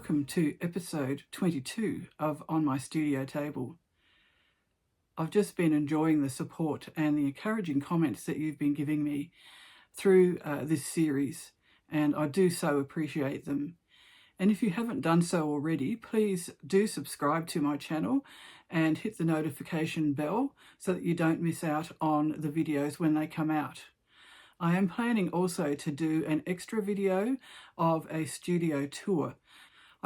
welcome to episode 22 of On My Studio Table. I've just been enjoying the support and the encouraging comments that you've been giving me through this series, and I do so appreciate them. And if you haven't done so already, please do subscribe to my channel and hit the notification bell so that you don't miss out on the videos when they come out. I am planning also to do an extra video of a studio tour.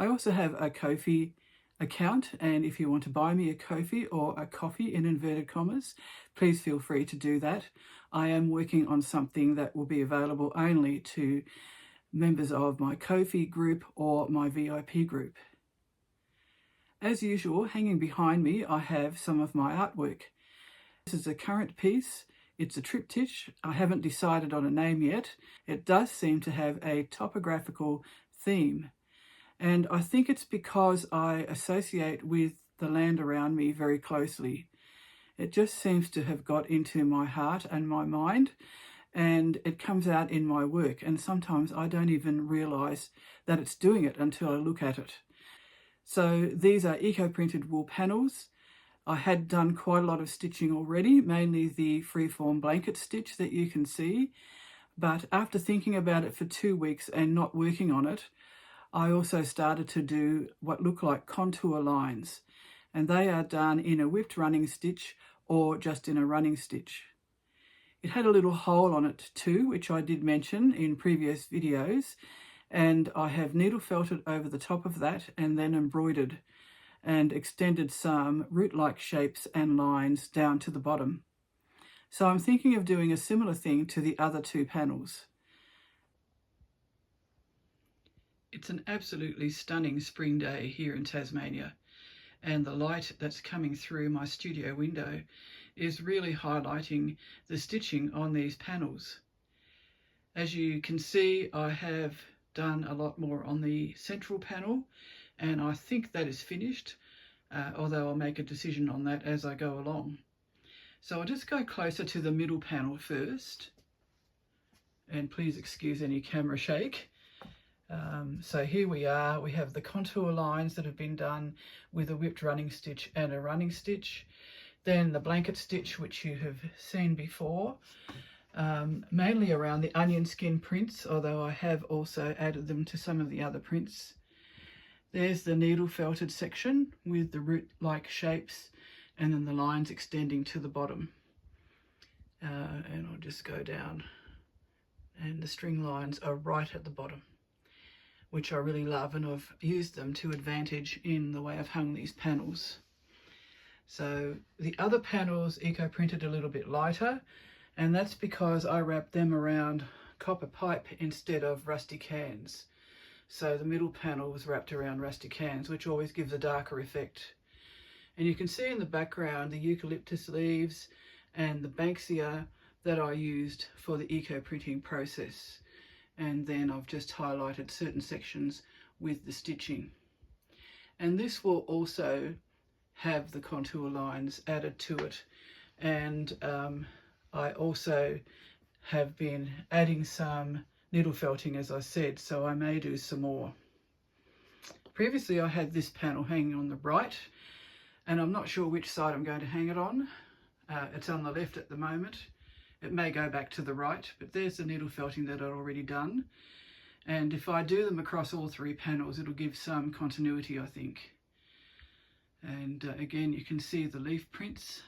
I also have a Ko-fi account, and if you want to buy me a Ko-fi or a coffee in inverted commas, please feel free to do that. I am working on something that will be available only to members of my Ko-fi group or my VIP group. As usual, hanging behind me, I have some of my artwork. This is a current piece. It's a triptych. I haven't decided on a name yet. It does seem to have a topographical theme, and I think it's because I associate with the land around me very closely. It just seems to have got into my heart and my mind, and it comes out in my work, and sometimes I don't even realise that it's doing it until I look at it. So these are eco-printed wool panels. I had done quite a lot of stitching already, mainly the freeform blanket stitch that you can see, but after thinking about it for 2 weeks and not working on it, I also started to do what look like contour lines, and they are done in a whipped running stitch or just in a running stitch. It had a little hole on it too, which I did mention in previous videos, and I have needle felted over the top of that and then embroidered and extended some root-like shapes and lines down to the bottom. So I'm thinking of doing a similar thing to the other two panels. It's an absolutely stunning spring day here in Tasmania, and the light that's coming through my studio window is really highlighting the stitching on these panels. As you can see, I have done a lot more on the central panel, and I think that is finished, although I'll make a decision on that as I go along. So I'll just go closer to the middle panel first, and please excuse any camera shake. So here we are. We have the contour lines that have been done with a whipped running stitch and a running stitch. Then the blanket stitch, which you have seen before, mainly around the onion skin prints, although I have also added them to some of the other prints. There's the needle felted section with the root-like shapes and then the lines extending to the bottom. And I'll just go down, and the string lines are right at the bottom, which I really love, and I've used them to advantage in the way I've hung these panels. So the other panels eco-printed a little bit lighter, and that's because I wrapped them around copper pipe instead of rustic cans. So the middle panel was wrapped around rustic cans, which always gives a darker effect. And you can see in the background the eucalyptus leaves and the banksia that I used for the eco-printing process. And then I've just highlighted certain sections with the stitching. And this will also have the contour lines added to it. And I also have been adding some needle felting, as I said, so I may do some more. Previously I had this panel hanging on the right, and I'm not sure which side I'm going to hang it on. It's on the left at the moment. It may go back to the right, but there's the needle felting that I'd already done. And if I do them across all three panels, it'll give some continuity, I think. And again, you can see the leaf prints,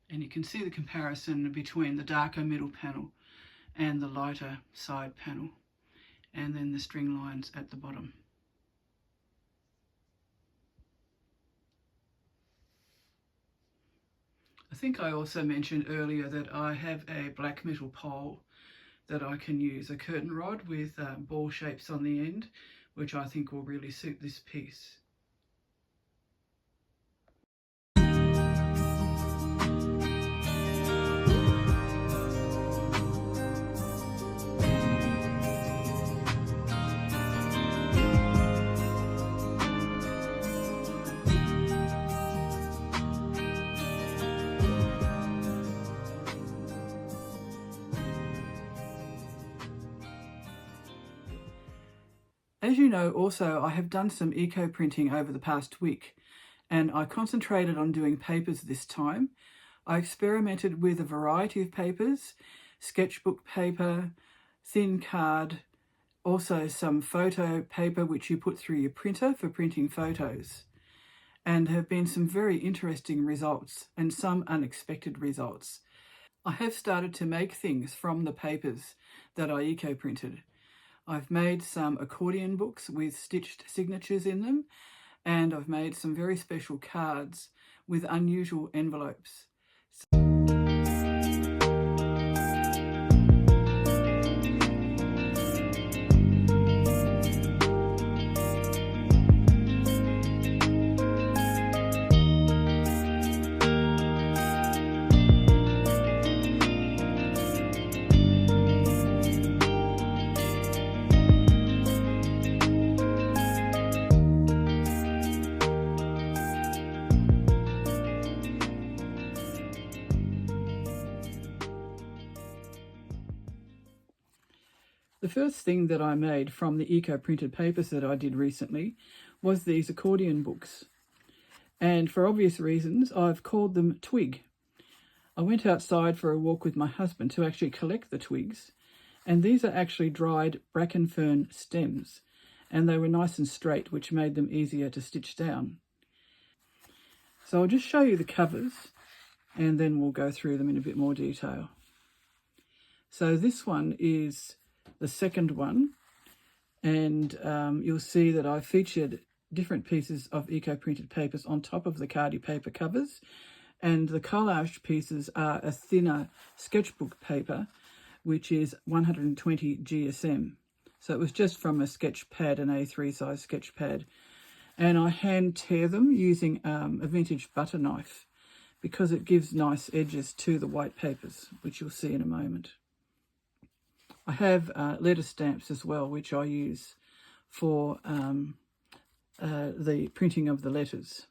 and you can see the comparison between the darker middle panel and the lighter side panel, and then the string lines at the bottom. I think I also mentioned earlier that I have a black metal pole that I can use, a curtain rod with ball shapes on the end, which I think will really suit this piece. As you know, also, I have done some eco printing over the past week, and I concentrated on doing papers this time. I experimented with a variety of papers, sketchbook paper, thin card, also some photo paper which you put through your printer for printing photos, and have been some very interesting results and some unexpected results. I have started to make things from the papers that I eco-printed. I've made some accordion books with stitched signatures in them, and I've made some very special cards with unusual envelopes. The first thing that I made from the eco-printed papers that I did recently was these accordion books. And for obvious reasons, I've called them Twig. I went outside for a walk with my husband to actually collect the twigs, and these are actually dried bracken fern stems, and they were nice and straight, which made them easier to stitch down. So I'll just show you the covers, and then we'll go through them in a bit more detail. So this one is the second one, and you'll see that I featured different pieces of eco-printed papers on top of the cardie paper covers, and the collage pieces are a thinner sketchbook paper, which is 120 GSM. So it was just from a sketch pad, an A3 size sketch pad, and I hand tear them using a vintage butter knife because it gives nice edges to the white papers, which you'll see in a moment. I have letter stamps as well, which I use for the printing of the letters.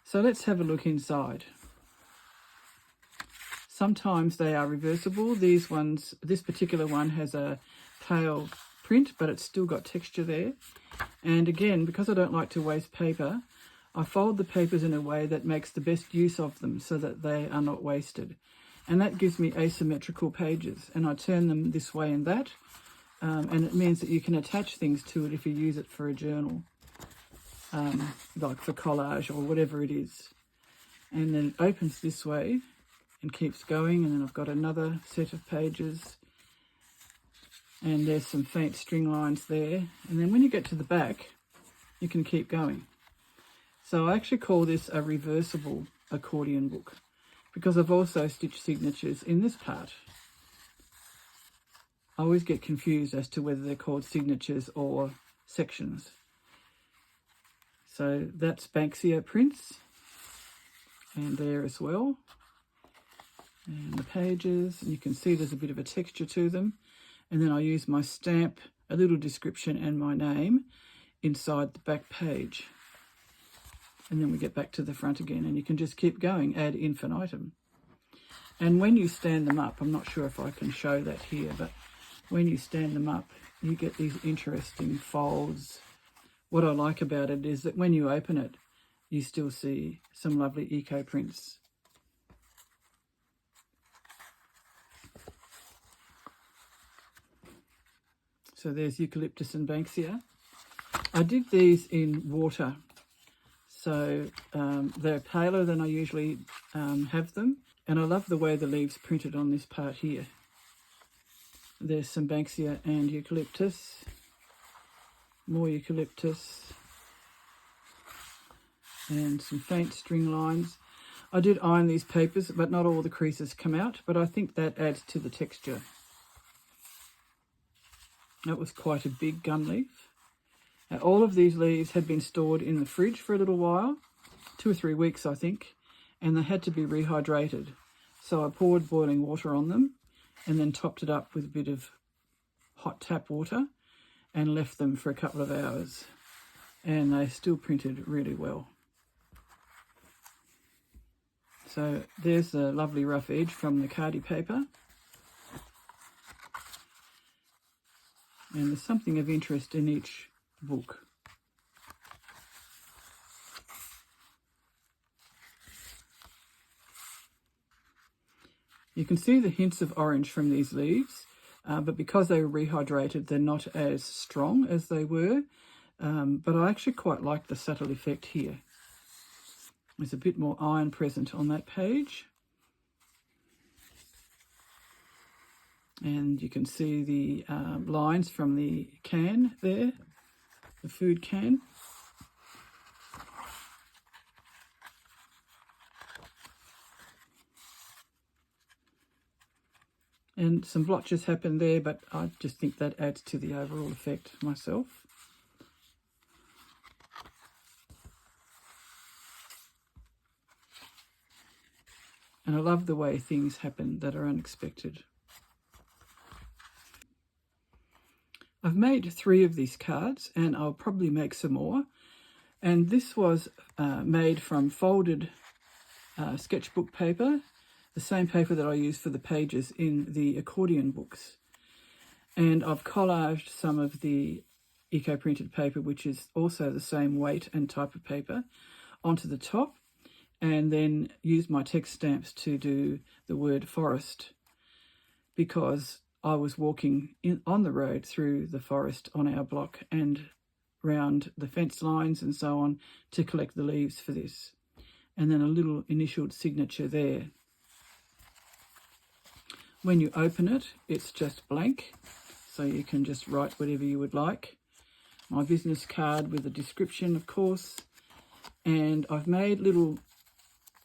So let's have a look inside. Sometimes they are reversible. This particular one has a pale print, but it's still got texture there. And again, because I don't like to waste paper, I fold the papers in a way that makes the best use of them so that they are not wasted. And that gives me asymmetrical pages, and I turn them this way and that, and it means that you can attach things to it if you use it for a journal, like for collage or whatever it is. And then it opens this way and keeps going, and then I've got another set of pages, and there's some faint string lines there, and then when you get to the back you can keep going. So I actually call this a reversible accordion book, because I've also stitched signatures in this part. I always get confused as to whether they're called signatures or sections. So that's Banksia prints, and there as well. And the pages, and you can see there's a bit of a texture to them. And then I use my stamp, a little description and my name inside the back page. And then we get back to the front again, and you can just keep going ad infinitum. And when you stand them up, I'm not sure if I can show that here, but when you stand them up, you get these interesting folds. What I like about it is that when you open it, you still see some lovely eco prints. So there's eucalyptus and Banksia. I did these in water. So they're paler than I usually have them. And I love the way the leaves printed on this part here. There's some Banksia and eucalyptus. More eucalyptus. And some faint string lines. I did iron these papers, but not all the creases come out. But I think that adds to the texture. That was quite a big gun leaf. All of these leaves had been stored in the fridge for a little while, 2 or 3 weeks I think, and they had to be rehydrated. So I poured boiling water on them and then topped it up with a bit of hot tap water and left them for a couple of hours. And they still printed really well. So there's a lovely rough edge from the cardie paper. And there's something of interest in each book. You can see the hints of orange from these leaves, but because they were rehydrated, they're not as strong as they were. But I actually quite like the subtle effect here. There's a bit more iron present on that page. And you can see the lines from the can there, the food can. And some blotches happen there, but I just think that adds to the overall effect myself. And I love the way things happen that are unexpected. I've made 3 of these cards, and I'll probably make some more. And this was made from folded sketchbook paper, the same paper that I use for the pages in the accordion books. And I've collaged some of the eco-printed paper, which is also the same weight and type of paper, onto the top, and then used my text stamps to do the word forest, because I was walking on the road through the forest on our block and round the fence lines and so on to collect the leaves for this. And then a little initialed signature there. When you open it, it's just blank, so you can just write whatever you would like. My business card with a description, of course. And I've made little,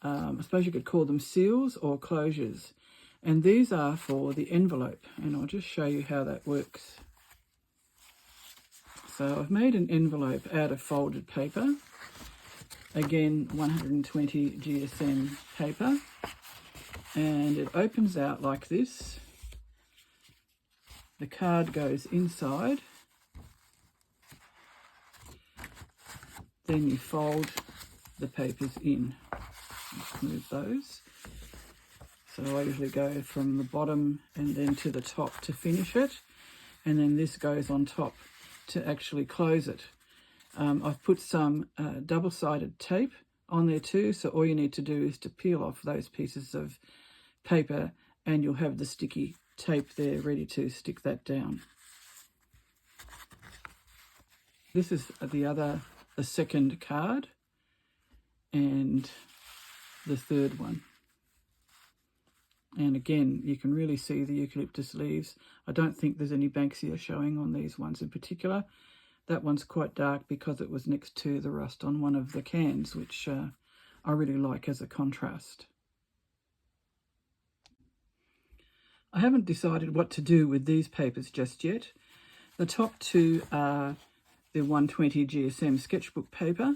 I suppose you could call them seals or closures. And these are for the envelope, and I'll just show you how that works. So I've made an envelope out of folded paper. Again, 120 GSM paper. And it opens out like this. The card goes inside. Then you fold the papers in. Let's move those. So I usually go from the bottom and then to the top to finish it. And then this goes on top to actually close it. I've put some double-sided tape on there too. So all you need to do is to peel off those pieces of paper and you'll have the sticky tape there ready to stick that down. This is the second card and the third one. And again, you can really see the eucalyptus leaves. I don't think there's any Banksia showing on these ones in particular. That one's quite dark because it was next to the rust on one of the cans, which I really like as a contrast. I haven't decided what to do with these papers just yet. The top 2 are the 120 GSM sketchbook paper,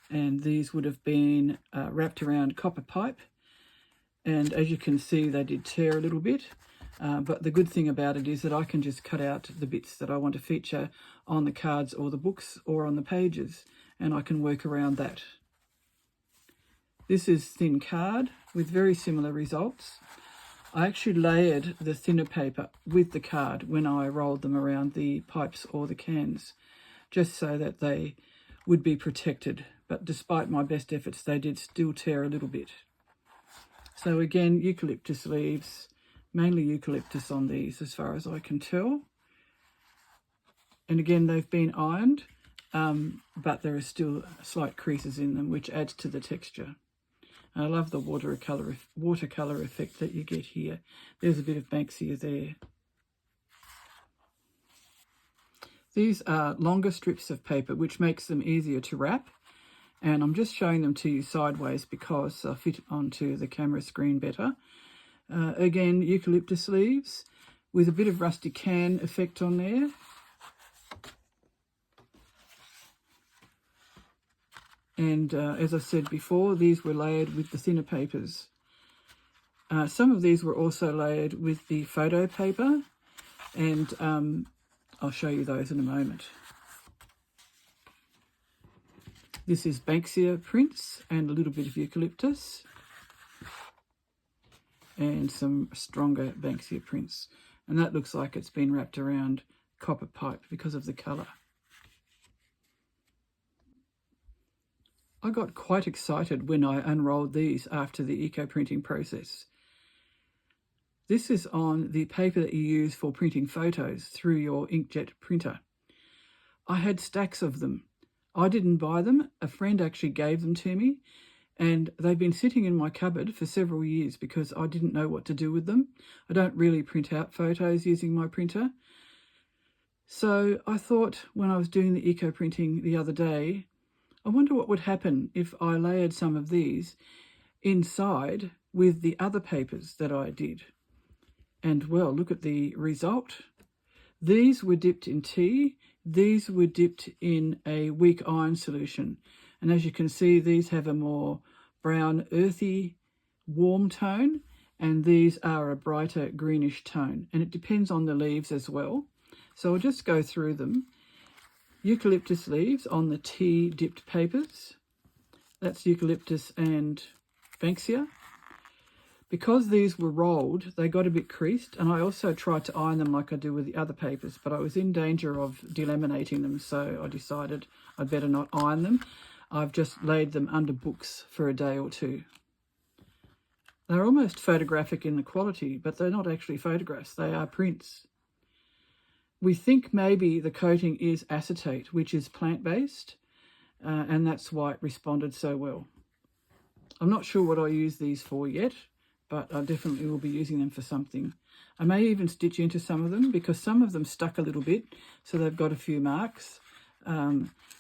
and these would have been wrapped around copper pipe. And as you can see, they did tear a little bit, but the good thing about it is that I can just cut out the bits that I want to feature on the cards or the books or on the pages, and I can work around that. This is thin card with very similar results. I actually layered the thinner paper with the card when I rolled them around the pipes or the cans, just so that they would be protected. But despite my best efforts, they did still tear a little bit. So again, eucalyptus leaves, mainly eucalyptus on these as far as I can tell. And again, they've been ironed, but there are still slight creases in them, which adds to the texture. I love the watercolour effect that you get here. There's a bit of Banksia there. These are longer strips of paper, which makes them easier to wrap. And I'm just showing them to you sideways because they'll fit onto the camera screen better. Again, eucalyptus leaves with a bit of rustic can effect on there. And as I said before, these were layered with the thinner papers. Some of these were also layered with the photo paper, and I'll show you those in a moment. This is Banksia prints and a little bit of eucalyptus and some stronger Banksia prints. And that looks like it's been wrapped around copper pipe because of the colour. I got quite excited when I unrolled these after the eco-printing process. This is on the paper that you use for printing photos through your inkjet printer. I had stacks of them. I didn't buy them. A friend actually gave them to me, and they've been sitting in my cupboard for several years because I didn't know what to do with them. I don't really print out photos using my printer. So I thought when I was doing the eco-printing the other day, I wonder what would happen if I layered some of these inside with the other papers that I did. And well, look at the result. These were dipped in tea. These were dipped in a weak iron solution. And as you can see, these have a more brown, earthy, warm tone. And these are a brighter greenish tone. And it depends on the leaves as well. So I'll just go through them. Eucalyptus leaves on the tea dipped papers. That's eucalyptus and banksia. Because these were rolled, they got a bit creased, and I also tried to iron them like I do with the other papers, but I was in danger of delaminating them, so I decided I'd better not iron them. I've just laid them under books for a day or two. They're almost photographic in the quality, but they're not actually photographs, they are prints. We think maybe the coating is acetate, which is plant-based, and that's why it responded so well. I'm not sure what I'll use these for yet, but I definitely will be using them for something. I may even stitch into some of them because some of them stuck a little bit, so they've got a few marks.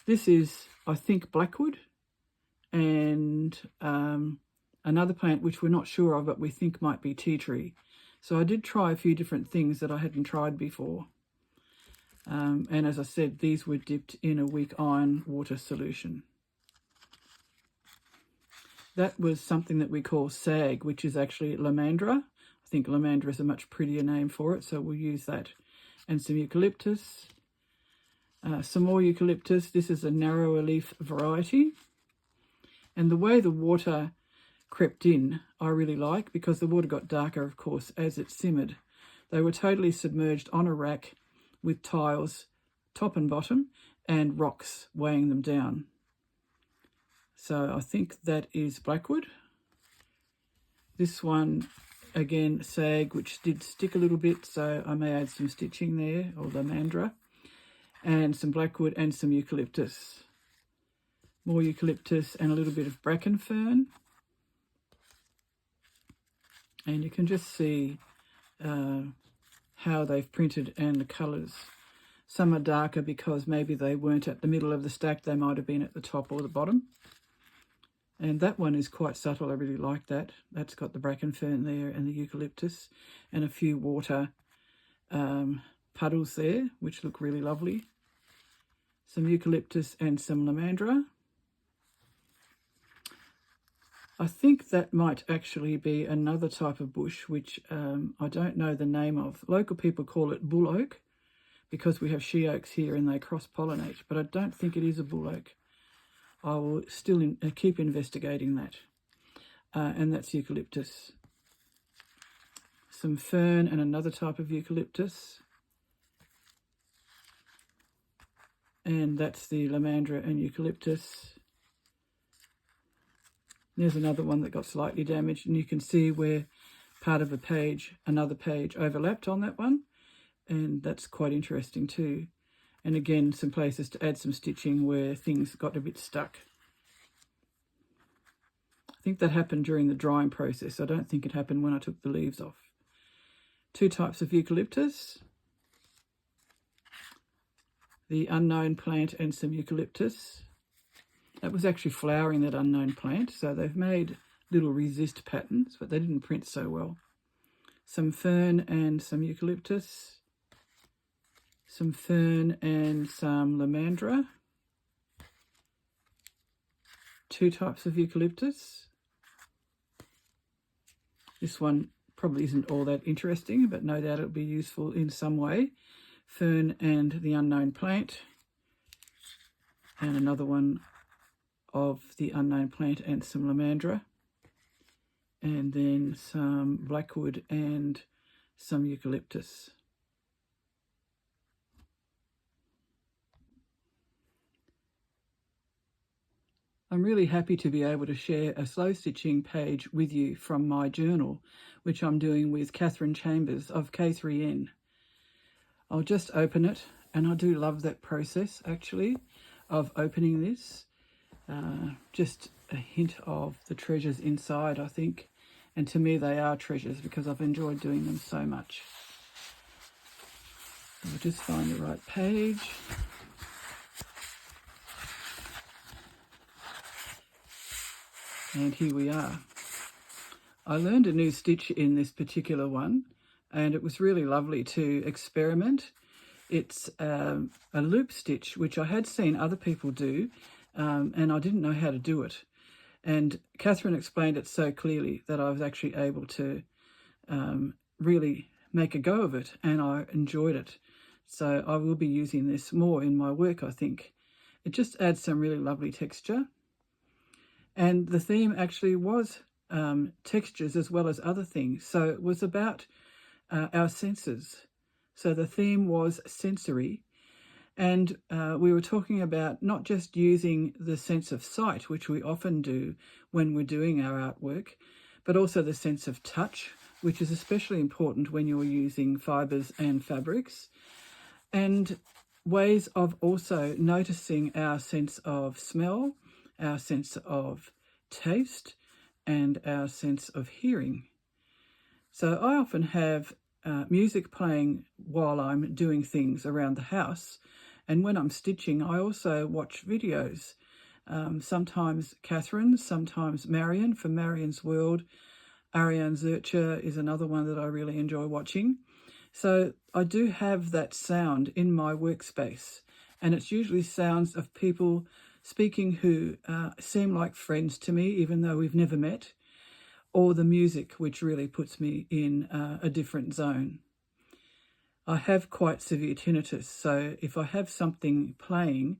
This is, I think, blackwood, and another plant which we're not sure of, but we think might be tea tree. So I did try a few different things that I hadn't tried before. And as I said, these were dipped in a weak iron water solution. That was something that we call sag, which is actually lamandra. I think lamandra is a much prettier name for it, so we'll use that. And some eucalyptus. Some more eucalyptus. This is a narrower leaf variety. And the way the water crept in, I really like, because the water got darker, of course, as it simmered. They were totally submerged on a rack with tiles, top and bottom, and rocks weighing them down. So I think that is blackwood. This one, again, sag, which did stick a little bit, so I may add some stitching there, or lamandra, and some blackwood and some eucalyptus. More eucalyptus and a little bit of bracken fern. And you can just see how they've printed and the colours. Some are darker because maybe they weren't at the middle of the stack, they might have been at the top or the bottom. And that one is quite subtle, I really like that. That's got the bracken fern there and the eucalyptus and a few water puddles there, which look really lovely. Some eucalyptus and some lamandra. I think that might actually be another type of bush, which I don't know the name of. Local people call it bull oak because we have she oaks here and they cross-pollinate, but I don't think it is a bull oak. I will still keep investigating that. And that's eucalyptus. Some fern and another type of eucalyptus. And that's the lamandra and eucalyptus. There's another one that got slightly damaged, and you can see where part of a page, another page overlapped on that one, and that's quite interesting too. And again, some places to add some stitching where things got a bit stuck. I think that happened during the drying process. I don't think it happened when I took the leaves off. Two types of eucalyptus. The unknown plant and some eucalyptus. That was actually flowering, that unknown plant, so they've made little resist patterns, but they didn't print so well. Some fern and some eucalyptus. Some fern and some lamandra. Two types of eucalyptus. This one probably isn't all that interesting, but no doubt it'll be useful in some way. Fern and the unknown plant. And another one of the unknown plant and some lamandra. And then some blackwood and some eucalyptus. I'm really happy to be able to share a slow stitching page with you from my journal, which I'm doing with Catherine Chambers of K3N. I'll just open it, and I do love that process actually of opening this. Just a hint of the treasures inside, I think, and to me they are treasures because I've enjoyed doing them so much. I'll just find the right page. And here we are. I learned a new stitch in this particular one, and it was really lovely to experiment. It's a loop stitch, which I had seen other people do, and I didn't know how to do it. And Catherine explained it so clearly that I was actually able to really make a go of it, and I enjoyed it. So I will be using this more in my work, I think. It just adds some really lovely texture. And the theme actually was textures as well as other things. So it was about our senses. So the theme was sensory. And we were talking about not just using the sense of sight, which we often do when we're doing our artwork, but also the sense of touch, which is especially important when you're using fibres and fabrics, and ways of also noticing our sense of smell, our sense of taste, and our sense of hearing. So I often have music playing while I'm doing things around the house, and when I'm stitching I also watch videos. Sometimes Catherine, sometimes Marion from Marion's World. Ariane Zurcher is another one that I really enjoy watching. So I do have that sound in my workspace, and it's usually sounds of people speaking who seem like friends to me, even though we've never met, or the music, which really puts me in a different zone. I have quite severe tinnitus, so if I have something playing,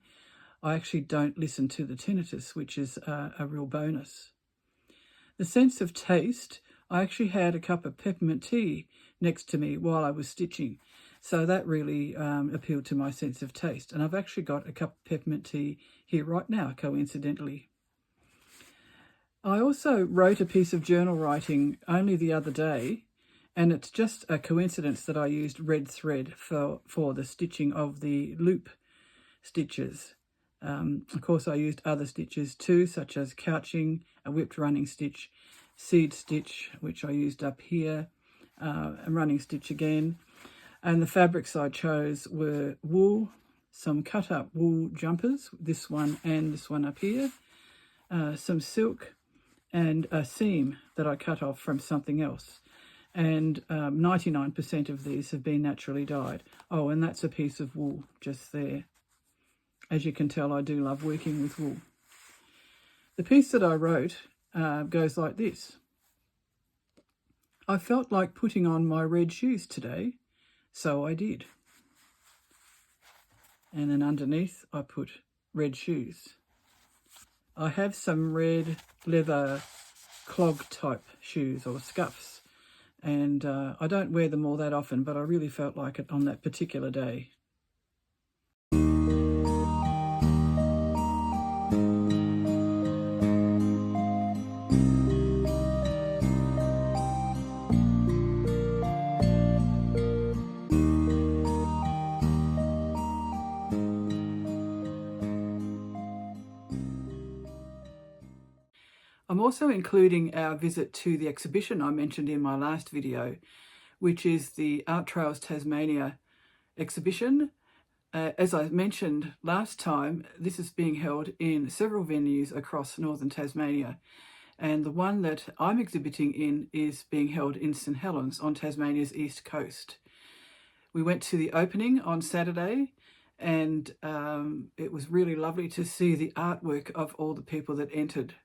I actually don't listen to the tinnitus, which is a real bonus. The sense of taste, I actually had a cup of peppermint tea next to me while I was stitching, so that really appealed to my sense of taste. And I've actually got a cup of peppermint tea here right now, coincidentally. I also wrote a piece of journal writing only the other day, and it's just a coincidence that I used red thread for the stitching of the loop stitches. Of course, I used other stitches too, such as couching, a whipped running stitch, seed stitch, which I used up here, a running stitch again. And the fabrics I chose were wool, some cut up wool jumpers, this one and this one up here, some silk, and a seam that I cut off from something else. And 99% of these have been naturally dyed. Oh, and that's a piece of wool just there. As you can tell, I do love working with wool. The piece that I wrote goes like this. I felt like putting on my red shoes today, so I did. And then underneath I put red shoes. I have some red leather clog type shoes or scuffs, and I don't wear them all that often, but I really felt like it on that particular day. I'm also including our visit to the exhibition I mentioned in my last video, which is the Trails Tasmania exhibition. As I mentioned last time, this is being held in several venues across northern Tasmania, and the one that I'm exhibiting in is being held in St Helens on Tasmania's east coast. We went to the opening on Saturday, and it was really lovely to see the artwork of all the people that entered.